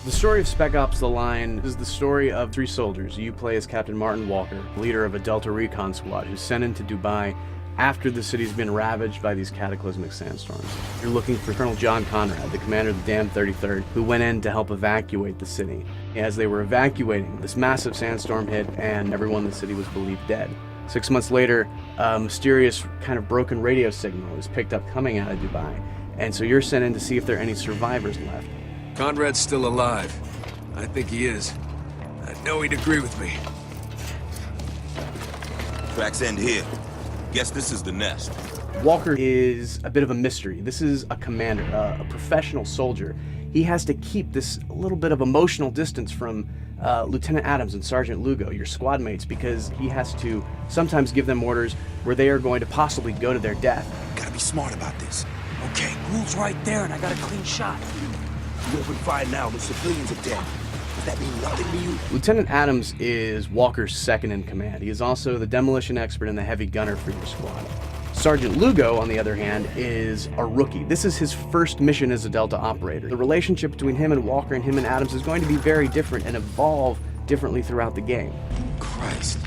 The story of Spec Ops: The Line is the story of three soldiers. You play as Captain Martin Walker, leader of a Delta Recon squad who's sent into Dubai after the city's been ravaged by these cataclysmic sandstorms. You're looking for Colonel John Conrad, the commander of the damned 33rd, who went in to help evacuate the city. As they were evacuating, this massive sandstorm hit and everyone in the city was believed dead. 6 months later, a mysterious kind of broken radio signal is picked up coming out of Dubai, and so you're sent in to see if there are any survivors left. Conrad's still alive. I think he is. I know he'd agree with me. Tracks end here. Guess this is the nest. Walker is a bit of a mystery. This is a commander, a professional soldier. He has to keep this little bit of emotional distance from Lieutenant Adams and Sergeant Lugo, your squad mates, because he has to sometimes give them orders where they are going to possibly go to their death. Gotta be smart about this. Okay, Ghoul's right there and I got a clean shot. You open fire now, the civilians are dead. Does that mean nothing to you? Lieutenant Adams is Walker's second in command. He is also the demolition expert and the heavy gunner for your squad. Sergeant Lugo, on the other hand, is a rookie. This is his first mission as a Delta operator. The relationship between him and Walker and him and Adams is going to be very different and evolve differently throughout the game. Christ,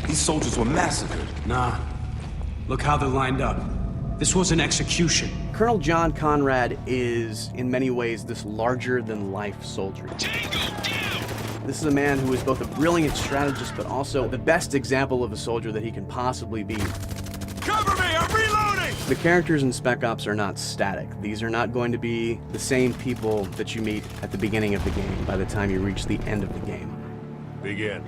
these soldiers were massacred. Nah, look how they're lined up. This was an execution. Colonel John Conrad is, in many ways, this larger-than-life soldier. This is a man who is both a brilliant strategist, but also the best example of a soldier that he can possibly be. Cover me! I'm reloading! The characters in Spec Ops are not static. These are not going to be the same people that you meet at the beginning of the game by the time you reach the end of the game. Begin.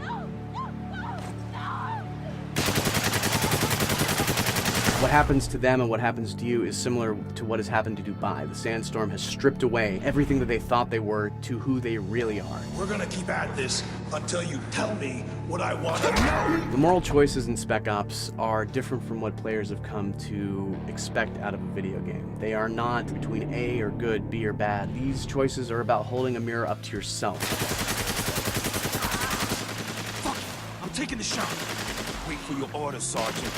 What happens to them and what happens to you is similar to what has happened to Dubai. The sandstorm has stripped away everything that they thought they were to who they really are. We're gonna keep at this until you tell me what I want to know. The moral choices in Spec Ops are different from what players have come to expect out of a video game. They are not between A or good, B or bad. These choices are about holding a mirror up to yourself. Fuck, I'm taking the shot. Wait for your orders, Sergeant.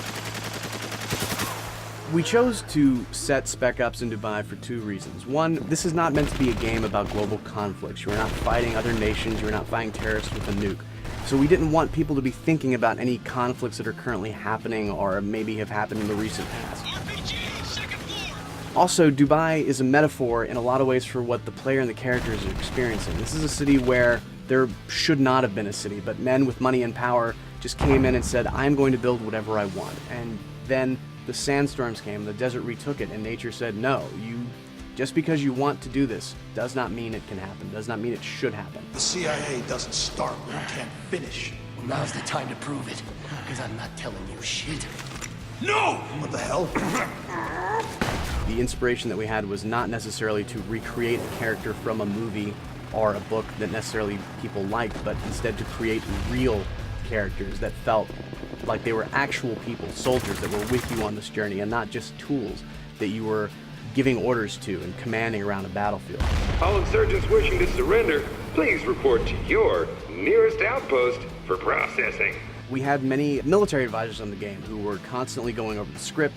We chose to set Spec Ops in Dubai for two reasons. One, this is not meant to be a game about global conflicts. You are not fighting other nations, you are not fighting terrorists with a nuke. So we didn't want people to be thinking about any conflicts that are currently happening or maybe have happened in the recent past. Also, Dubai is a metaphor in a lot of ways for what the player and the characters are experiencing. This is a city where there should not have been a city, but men with money and power just came in and said, I'm going to build whatever I want. And then the sandstorms came, the desert retook it, and nature said, no, just because you want to do this does not mean it can happen, does not mean it should happen. The CIA doesn't start where it can't finish. Well, now's the time to prove it, because I'm not telling you shit. No! What the hell? The inspiration that we had was not necessarily to recreate a character from a movie or a book that necessarily people liked, but instead to create real characters that felt like they were actual people, soldiers that were with you on this journey and not just tools that you were giving orders to and commanding around a battlefield. All insurgents wishing to surrender, please report to your nearest outpost for processing. We had many military advisors on the game who were constantly going over the script,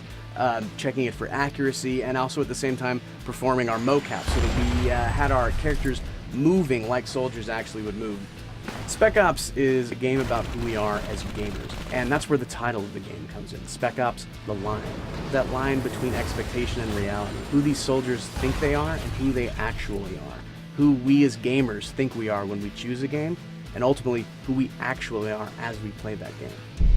checking it for accuracy, and also at the same time performing our mocap so that we had our characters moving like soldiers actually would move. Spec Ops is a game about who we are as gamers, and that's where the title of the game comes in. Spec Ops: The Line. That line between expectation and reality. Who these soldiers think they are and who they actually are. Who we as gamers think we are when we choose a game, and ultimately who we actually are as we play that game.